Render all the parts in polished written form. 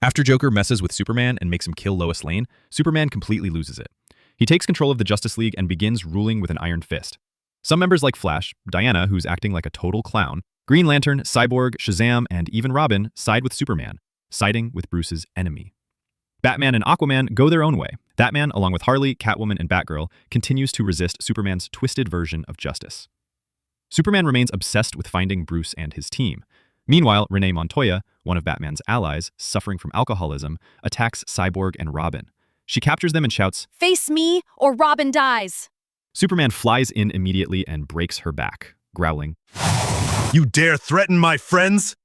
After Joker messes with Superman and makes him kill Lois Lane, Superman completely loses it. He takes control of the Justice League and begins ruling with an iron fist. Some members like Flash, Diana, who's acting like a total clown, Green Lantern, Cyborg, Shazam, and even Robin side with Superman, siding with Bruce's enemy. Batman and Aquaman go their own way. Batman, along with Harley, Catwoman, and Batgirl, continues to resist Superman's twisted version of justice. Superman remains obsessed with finding Bruce and his team. Meanwhile, Renee Montoya, one of Batman's allies, suffering from alcoholism, attacks Cyborg and Robin. She captures them and shouts, "Face me, or Robin dies!" Superman flies in immediately and breaks her back, growling, "You dare threaten my friends?"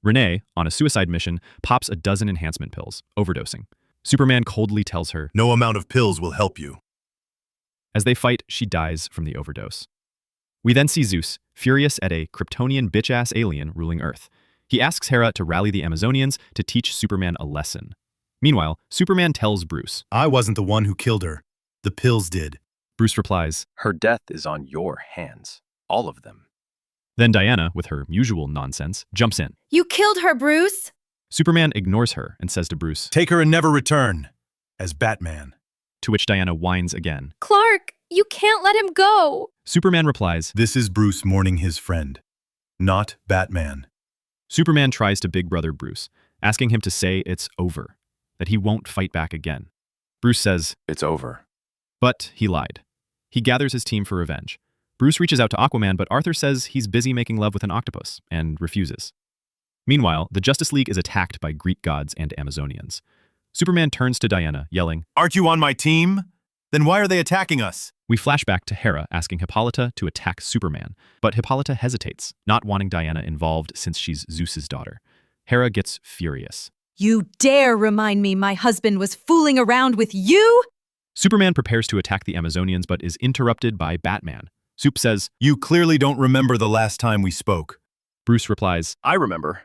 Renee, on a suicide mission, pops a dozen enhancement pills, overdosing. Superman coldly tells her, "No amount of pills will help you." As they fight, she dies from the overdose. We then see Zeus, furious at a Kryptonian bitch-ass alien ruling Earth. He asks Hera to rally the Amazonians to teach Superman a lesson. Meanwhile, Superman tells Bruce, "I wasn't the one who killed her. The pills did." Bruce replies, "Her death is on your hands. All of them." Then Diana, with her usual nonsense, jumps in. "You killed her, Bruce!" Superman ignores her and says to Bruce, "Take her and never return, as Batman." to which Diana whines again. "Clark, you can't let him go!" Superman replies, "This is Bruce mourning his friend, not Batman." Superman tries to big brother Bruce, asking him to say it's over, that he won't fight back again. Bruce says, "It's over." but he lied. He gathers his team for revenge. Bruce reaches out to Aquaman, but Arthur says he's busy making love with an octopus and refuses. Meanwhile, the Justice League is attacked by Greek gods and Amazonians. Superman turns to Diana, yelling, "Aren't you on my team? Then why are they attacking us?" We flash back to Hera asking Hippolyta to attack Superman, but Hippolyta hesitates, not wanting Diana involved since she's Zeus's daughter. Hera gets furious. "You dare remind me my husband was fooling around with you?" Superman prepares to attack the Amazonians but is interrupted by Batman. Sup says, "You clearly don't remember the last time we spoke." Bruce replies, "I remember.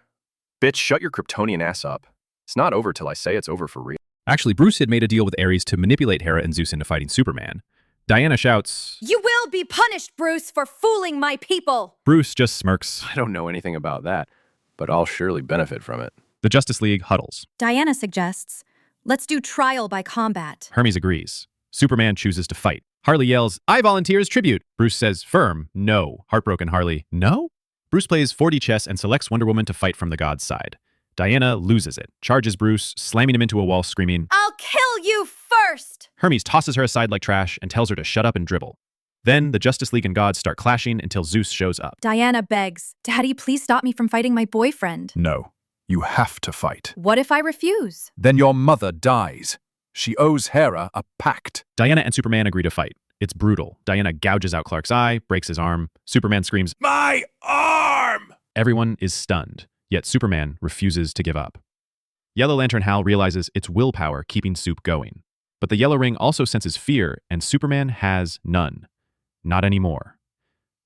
Bitch, shut your Kryptonian ass up. It's not over till I say it's over for real." Actually, Bruce had made a deal with Ares to manipulate Hera and Zeus into fighting Superman. Diana shouts, "You will be punished, Bruce, for fooling my people!" Bruce just smirks. I don't know anything about that, but I'll surely benefit from it. The Justice League huddles. Diana suggests, "Let's do trial by combat." Hermes agrees. Superman chooses to fight. Harley yells, "I volunteer as tribute." Bruce says, firm, no. Heartbroken Harley, no? Bruce plays 4D chess and selects Wonder Woman to fight from the god's side. Diana loses it, charges Bruce, slamming him into a wall, screaming, "I'll kill you first!" Hermes tosses her aside like trash and tells her to shut up and dribble. Then the Justice League and gods start clashing until Zeus shows up. Diana begs, "Daddy, please stop me from fighting my boyfriend." No, you have to fight. "What if I refuse?" Then your mother dies. She owes Hera a pact. Diana and Superman agree to fight. It's brutal. Diana gouges out Clark's eye, breaks his arm. Superman screams, "My arm!" Everyone is stunned, yet Superman refuses to give up. Yellow Lantern Hal realizes it's willpower keeping Sup going. But the Yellow Ring also senses fear, and Superman has none. Not anymore.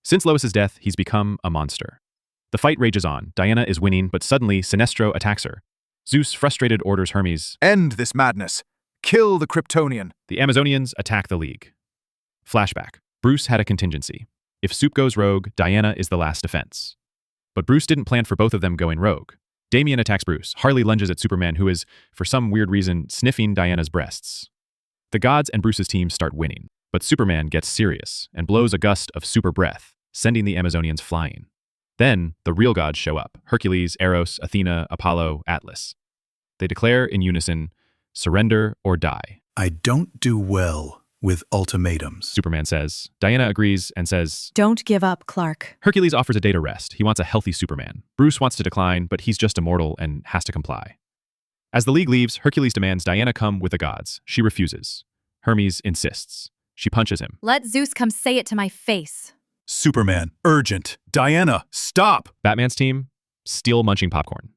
Since Lois's death, he's become a monster. The fight rages on. Diana is winning, but suddenly Sinestro attacks her. Zeus, frustrated, orders Hermes. End this madness. Kill the Kryptonian. The Amazonians attack the League. Flashback. Bruce had a contingency. If Sup goes rogue, Diana is the last defense. But Bruce didn't plan for both of them going rogue. Damian attacks Bruce. Harley lunges at Superman, who is, for some weird reason, sniffing Diana's breasts. The gods and Bruce's team start winning, but Superman gets serious and blows a gust of super breath, sending the Amazonians flying. Then, the real gods show up: Hercules, Eros, Athena, Apollo, Atlas. They declare in unison, surrender or die. "I don't do well with ultimatums." Superman says. Diana agrees and says, "Don't give up, Clark." Hercules offers a day to rest. He wants a healthy Superman. Bruce wants to decline, but he's just immortal and has to comply. As the League leaves, Hercules demands Diana come with the gods. She refuses. Hermes insists. She punches him. "Let Zeus come say it to my face." "Superman, urgent. Diana, stop!" Batman's team, still munching popcorn.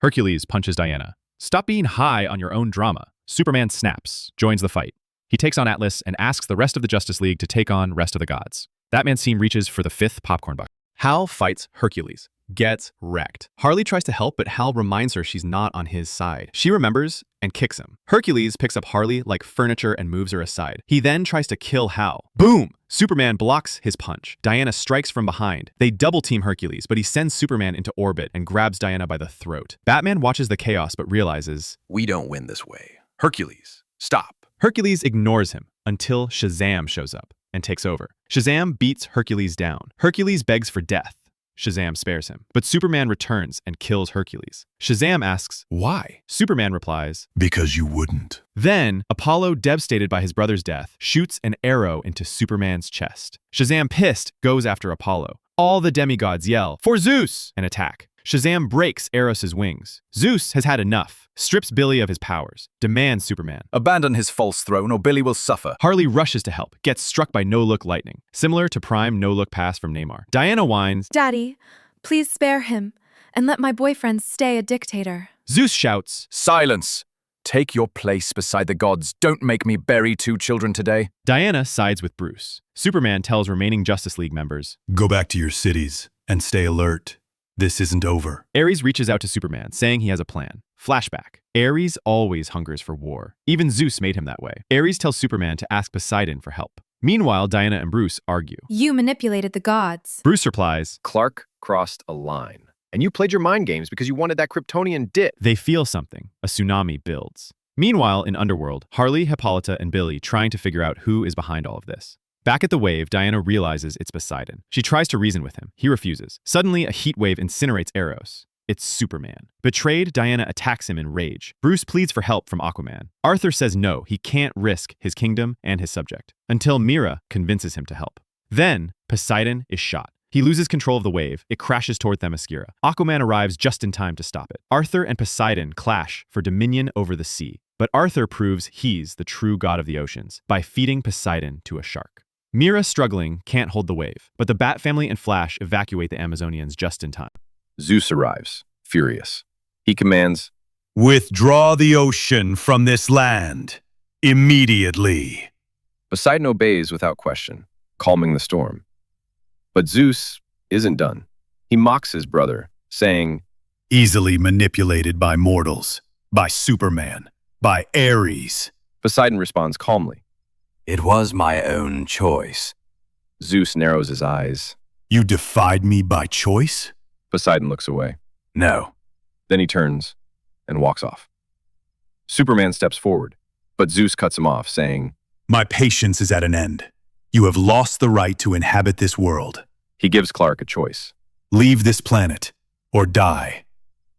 Hercules punches Diana. Stop being high on your own drama. Superman snaps, joins the fight. He takes on Atlas and asks the rest of the Justice League to take on rest of the gods. Batman's team reaches for the 5th popcorn bucket. Hal fights Hercules. gets wrecked. Harley tries to help, but Hal reminds her she's not on his side. She remembers and kicks him. Hercules picks up Harley like furniture and moves her aside. He then tries to kill Hal. Boom! Superman blocks his punch. Diana strikes from behind. They double-team Hercules, but he sends Superman into orbit and grabs Diana by the throat. Batman watches the chaos but realizes, We don't win this way. Hercules, stop. Hercules ignores him until Shazam shows up and takes over. Shazam beats Hercules down. Hercules begs for death. Shazam spares him. But Superman returns and kills Hercules. Shazam asks, Why? Superman replies, Because you wouldn't. Then, Apollo, devastated by his brother's death, shoots an arrow into Superman's chest. Shazam, pissed, goes after Apollo. All the demigods yell, For Zeus! And attack. Shazam breaks Eros' wings. Zeus has had enough, strips Billy of his powers, demands Superman. Abandon his false throne or Billy will suffer. Harley rushes to help, gets struck by no-look lightning, similar to Prime no-look pass from Neymar. Diana whines, Daddy, please spare him and let my boyfriend stay a dictator. Zeus shouts, Silence. Take your place beside the gods. Don't make me bury 2 children today. Diana sides with Bruce. Superman tells remaining Justice League members, Go back to your cities and stay alert. This isn't over. Ares reaches out to Superman, saying he has a plan. Flashback. Ares always hungers for war. Even Zeus made him that way. Ares tells Superman to ask Poseidon for help. Meanwhile, Diana and Bruce argue. You manipulated the gods. Bruce replies, Clark crossed a line. And you played your mind games because you wanted that Kryptonian dit. they feel something. A tsunami builds. Meanwhile, in Underworld, Harley, Hippolyta, and Billy trying to figure out who is behind all of this. Back at the wave, Diana realizes it's Poseidon. She tries to reason with him. He refuses. Suddenly, a heat wave incinerates Eros. It's Superman. Betrayed, Diana attacks him in rage. Bruce pleads for help from Aquaman. Arthur says no, he can't risk his kingdom and his subject, until Mira convinces him to help. Then, Poseidon is shot. He loses control of the wave. It crashes toward Themyscira. Aquaman arrives just in time to stop it. Arthur and Poseidon clash for dominion over the sea. But Arthur proves he's the true god of the oceans by feeding Poseidon to a shark. Mira, struggling, can't hold the wave, but the Bat family and Flash evacuate the Amazonians just in time. Zeus arrives, furious. He commands, Withdraw the ocean from this land. Immediately. Poseidon obeys without question, calming the storm. But Zeus isn't done. He mocks his brother, saying, Easily manipulated by mortals. By Superman. By Ares. Poseidon responds calmly. It was my own choice. Zeus narrows his eyes. You defied me by choice? Poseidon looks away. No. Then he turns and walks off. Superman steps forward, but Zeus cuts him off, saying, My patience is at an end. You have lost the right to inhabit this world. he gives Clark a choice. Leave this planet or die.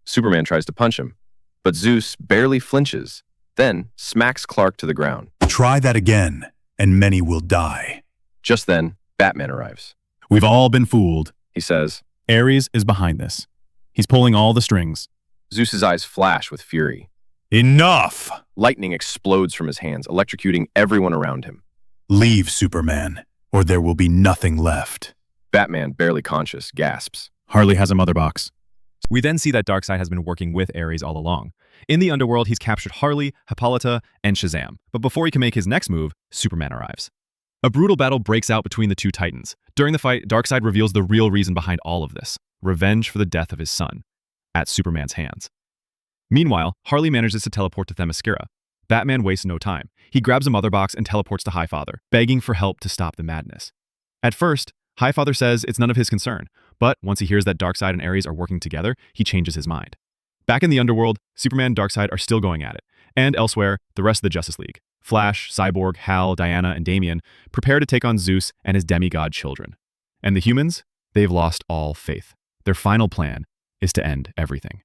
Superman tries to punch him, but Zeus barely flinches, then smacks Clark to the ground. Try that again, and many will die. Just then, Batman arrives. We've all been fooled. He says, Ares is behind this. He's pulling all the strings. Zeus's eyes flash with fury. Enough! Lightning explodes from his hands, electrocuting everyone around him. Leave, Superman, or there will be nothing left. Batman, barely conscious, gasps. Harley has a mother box. We then see that Darkseid has been working with Ares all along. In the underworld, he's captured Harley, Hippolyta, and Shazam. But before he can make his next move, Superman arrives. A brutal battle breaks out between the two titans. During the fight, Darkseid reveals the real reason behind all of this: revenge for the death of his son, at Superman's hands. Meanwhile, Harley manages to teleport to Themyscira. Batman wastes no time. He grabs a mother box and teleports to Highfather, begging for help to stop the madness. At first, Highfather says it's none of his concern, but once he hears that Darkseid and Ares are working together, he changes his mind. Back in the underworld, Superman and Darkseid are still going at it, and elsewhere, the rest of the Justice League, Flash, Cyborg, Hal, Diana, and Damian, prepare to take on Zeus and his demigod children. And the humans? They've lost all faith. Their final plan is to end everything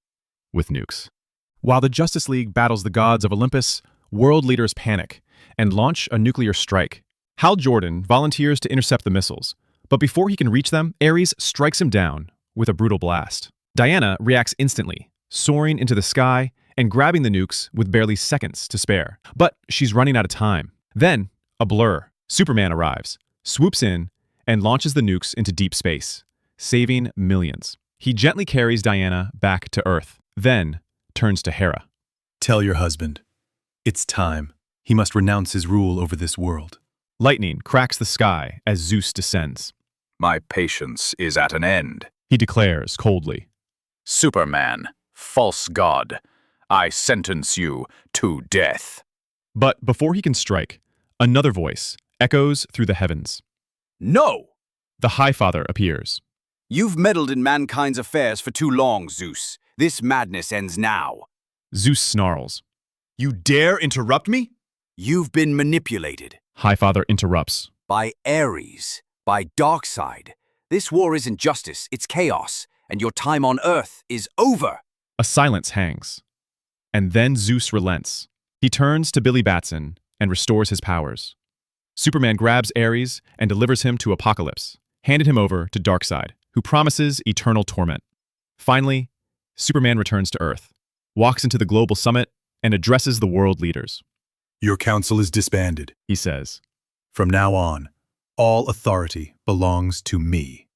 with nukes. While the Justice League battles the gods of Olympus, world leaders panic and launch a nuclear strike. Hal Jordan volunteers to intercept the missiles, but before he can reach them, Ares strikes him down with a brutal blast. Diana reacts instantly, soaring into the sky and grabbing the nukes with barely seconds to spare. But she's running out of time. Then, a blur. Superman arrives, swoops in, and launches the nukes into deep space, saving millions. He gently carries Diana back to Earth, then turns to Hera. Tell your husband. It's time. He must renounce his rule over this world. Lightning cracks the sky as Zeus descends. My patience is at an end. He declares coldly. Superman, false god, I sentence you to death. But before he can strike, another voice echoes through the heavens. No! The Highfather appears. You've meddled in mankind's affairs for too long, Zeus. This madness ends now. Zeus snarls. You dare interrupt me? You've been manipulated. Highfather interrupts. By Ares. By Darkseid. This war isn't justice, it's chaos. And your time on Earth is over. A silence hangs. And then Zeus relents. He turns to Billy Batson and restores his powers. Superman grabs Ares and delivers him to Apocalypse, handed him over to Darkseid, who promises eternal torment. Finally, Superman returns to Earth, walks into the global summit, and addresses the world leaders. Your council is disbanded. He says, From now on, all authority belongs to me.